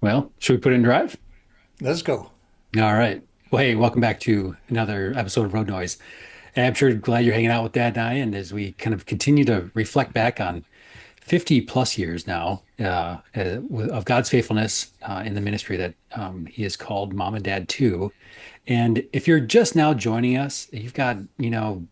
Well, should we put it in drive? Let's go. All right. Well, hey, welcome back to another episode of Road Noise. And I'm sure glad you're hanging out with Dad and I. And as we kind of continue to reflect back on 50 plus years now of God's faithfulness in the ministry that He has called Mom and Dad to. And if you're just now joining us, you've got, I don't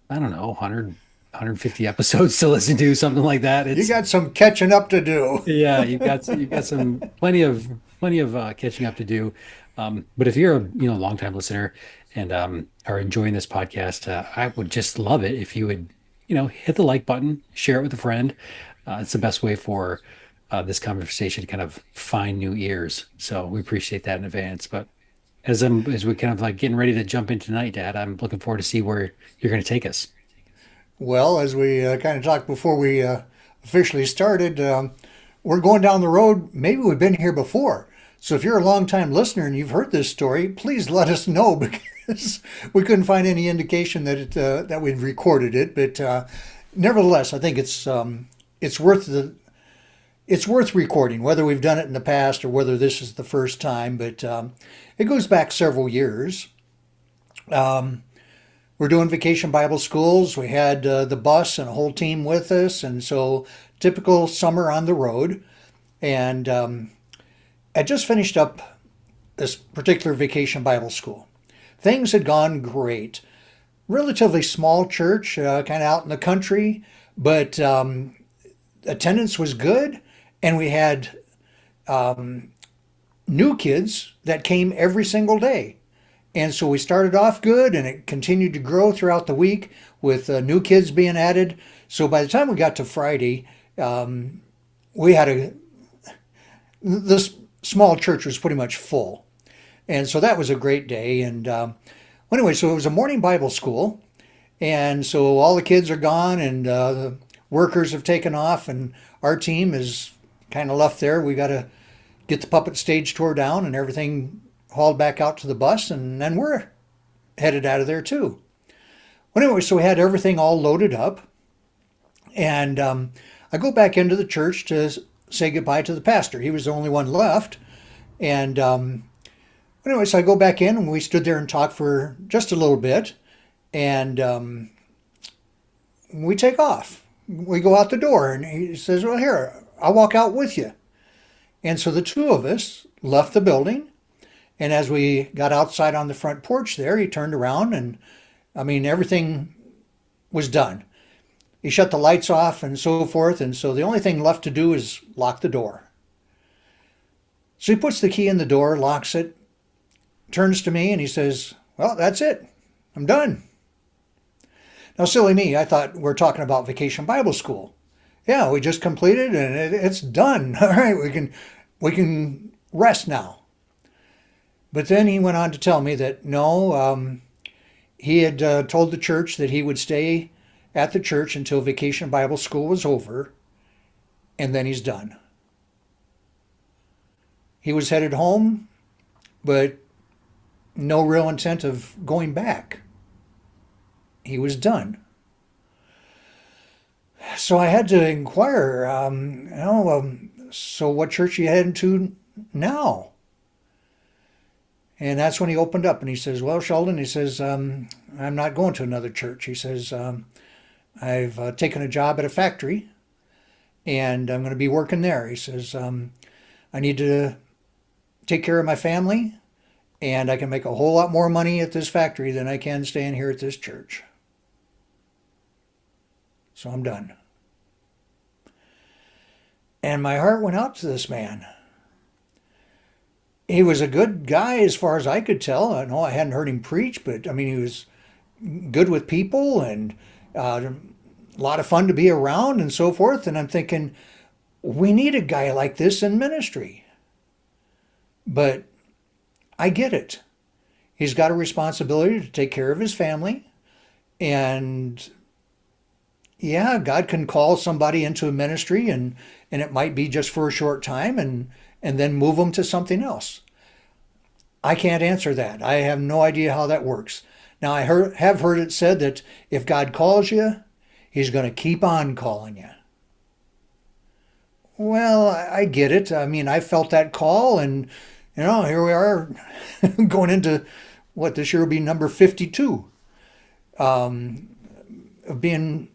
know, 150 episodes to listen to, something like that. You It's got some catching up to do. Yeah, you've got some plenty of catching up to do. But if you're a longtime listener and are enjoying this podcast, I would just love it if you would hit the like button, share it with a friend. It's the best way for this conversation to kind of find new ears. So we appreciate that in advance. But as we kind of like getting ready to jump in tonight, Dad, I'm looking forward to see where you're going to take us. Well, as we kind of talked before we officially started, we're going down the road. Maybe we've been here before. So if you're a longtime listener and you've heard this story, please let us know because we couldn't find any indication that we'd recorded it. But nevertheless, I think it's worth recording, whether we've done it in the past or whether this is the first time. But it goes back several years. We're doing vacation Bible schools. We had the bus and a whole team with us, and so typical summer on the road. And I just finished up this particular vacation Bible school. Things had gone great. Relatively small church, kind of out in the country, but attendance was good, and we had new kids that came every single day. And so we started off good, and it continued to grow throughout the week with new kids being added. So by the time we got to Friday, we had this small church was pretty much full. And so that was a great day. And anyway, so it was a morning Bible school. And so all the kids are gone, and the workers have taken off, and our team is kind of left there. We got to get the puppet stage tore down and everything hauled back out to the bus, and then we're headed out of there too. Well, anyway, so we had everything all loaded up, and I go back into the church to say goodbye to the pastor. He was the only one left, and anyway, so I go back in, and we stood there and talked for just a little bit, and we take off. We go out the door, and he says, "Well, here, I'll walk out with you." And so the two of us left the building. And as we got outside on the front porch there, he turned around and, I mean, everything was done. He shut the lights off and so forth. And so the only thing left to do is lock the door. So he puts the key in the door, locks it, turns to me, and he says, "Well, that's it. I'm done." Now, silly me, I thought we're talking about Vacation Bible School. Yeah, we just completed and it's done. All right, we can rest now. But then he went on to tell me that no, he had told the church that he would stay at the church until Vacation Bible School was over, and then he's done. He was headed home, but no real intent of going back. He was done. So I had to inquire, so what church are you heading to now? And that's when he opened up and he says, "Well, Sheldon," he says, "I'm not going to another church." He says, "I've taken a job at a factory and I'm going to be working there." He says, "I need to take care of my family, and I can make a whole lot more money at this factory than I can staying here at this church. So I'm done." And my heart went out to this man. He was a good guy as far as I could tell. I know I hadn't heard him preach, but I mean, he was good with people and a lot of fun to be around and so forth. And I'm thinking, we need a guy like this in ministry. But I get it. He's got a responsibility to take care of his family. And yeah, God can call somebody into a ministry and it might be just for a short time and then move them to something else. I can't answer that. I have no idea how that works. Now, have heard it said that if God calls you, he's going to keep on calling you. Well, I get it. I mean, I felt that call, and here we are going into what this year will be number 52 of being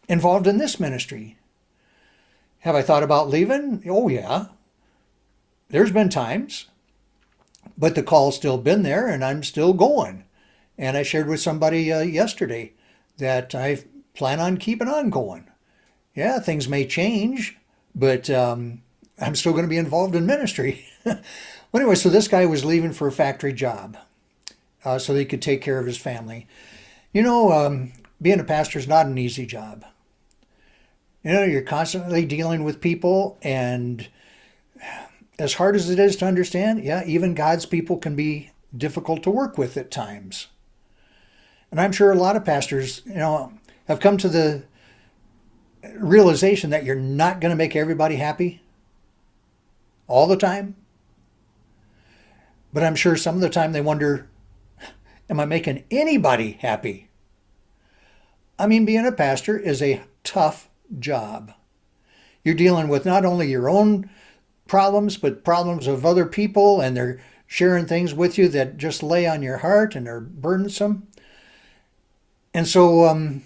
involved in this ministry. Have I thought about leaving? Oh, yeah. There's been times, but the call's still been there, and I'm still going. And I shared with somebody yesterday that I plan on keeping on going. Yeah, things may change, but I'm still going to be involved in ministry. Well, anyway, so this guy was leaving for a factory job so that he could take care of his family. Being a pastor is not an easy job. You're constantly dealing with people, and as hard as it is to understand, yeah, even God's people can be difficult to work with at times. And I'm sure a lot of pastors, have come to the realization that you're not going to make everybody happy all the time. But I'm sure some of the time they wonder, am I making anybody happy? I mean, being a pastor is a tough job. You're dealing with not only your own problems, but problems of other people, and they're sharing things with you that just lay on your heart and are burdensome. And so,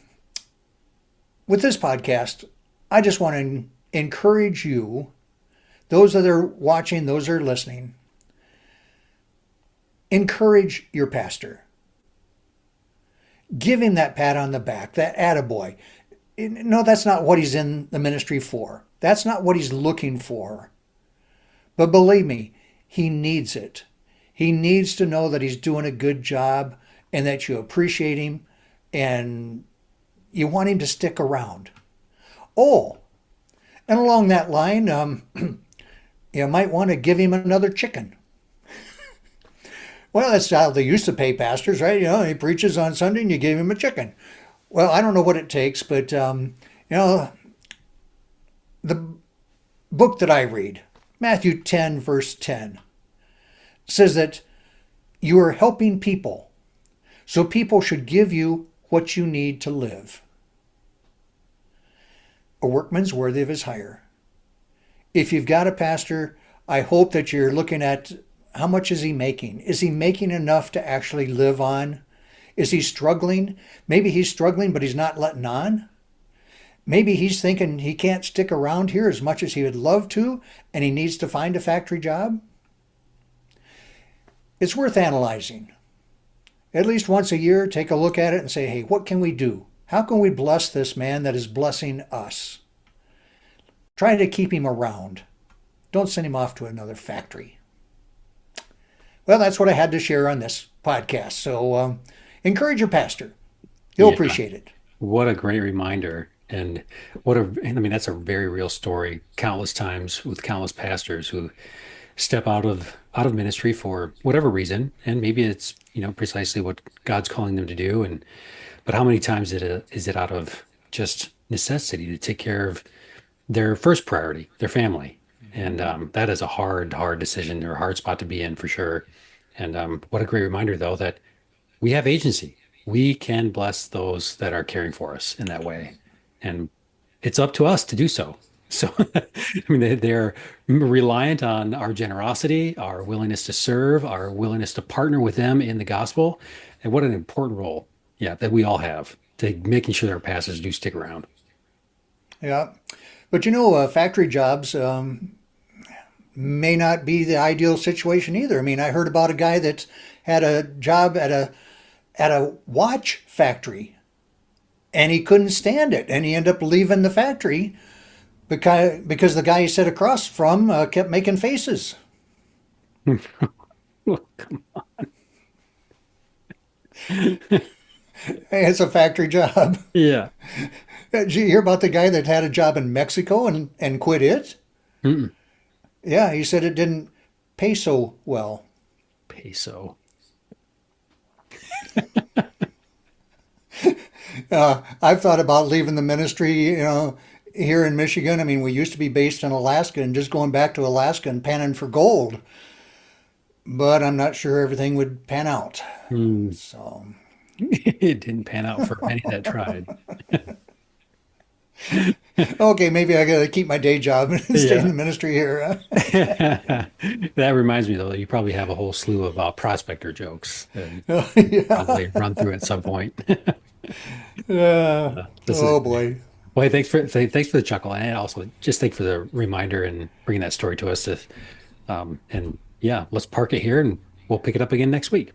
with this podcast, I just want to encourage you, those that are watching, those that are listening, encourage your pastor. Give him that pat on the back, that attaboy. No, that's not what he's in the ministry for. That's not what he's looking for. But believe me, he needs it. He needs to know that he's doing a good job and that you appreciate him and you want him to stick around. Oh, and along that line, you might want to give him another chicken. Well, that's how they used to pay pastors, right? He preaches on Sunday and you give him a chicken. Well, I don't know what it takes, but, the book that I read, Matthew 10, verse 10, says that you are helping people, so people should give you what you need to live. A workman's worthy of his hire. If you've got a pastor, I hope that you're looking at how much is he making? Is he making enough to actually live on? Is he struggling? Maybe he's struggling, but he's not letting on. Maybe he's thinking he can't stick around here as much as he would love to, and he needs to find a factory job. It's worth analyzing. At least once a year, take a look at it and say, hey, what can we do? How can we bless this man that is blessing us? Try to keep him around. Don't send him off to another factory. Well, that's what I had to share on this podcast. So encourage your pastor. He'll Yeah. appreciate it. What a great reminder. And I mean, that's a very real story. Countless times with countless pastors who step out of ministry for whatever reason. And maybe it's, precisely what God's calling them to do. But how many times is it out of just necessity to take care of their first priority, their family? And that is a hard, hard decision or a hard spot to be in for sure. And what a great reminder, though, that we have agency. We can bless those that are caring for us in that way. And it's up to us to do so. So, I mean, they're reliant on our generosity, our willingness to serve, our willingness to partner with them in the gospel. And what an important role, yeah, that we all have to making sure that our pastors do stick around. Yeah. But factory jobs may not be the ideal situation either. I mean, I heard about a guy that had a job at a watch factory and he couldn't stand it and he ended up leaving the factory because the guy he sat across from kept making faces. Hey, it's a factory job. Yeah. Did you hear about the guy that had a job in Mexico and quit it? Mm-mm. Yeah, he said it didn't pay so well. Peso. I've thought about leaving the ministry, here in Michigan. I mean, we used to be based in Alaska and just going back to Alaska and panning for gold, but I'm not sure everything would pan out. Mm. So, It didn't pan out for any that tried. Okay, maybe I got to keep my day job and stay in Yeah. the ministry here. That reminds me, though, you probably have a whole slew of prospector jokes and Yeah. probably run through at some point. This is Oh boy. well. Hey, thanks for the chuckle, and also just thank for the reminder and bringing that story to us. And yeah, let's park it here, and we'll pick it up again next week.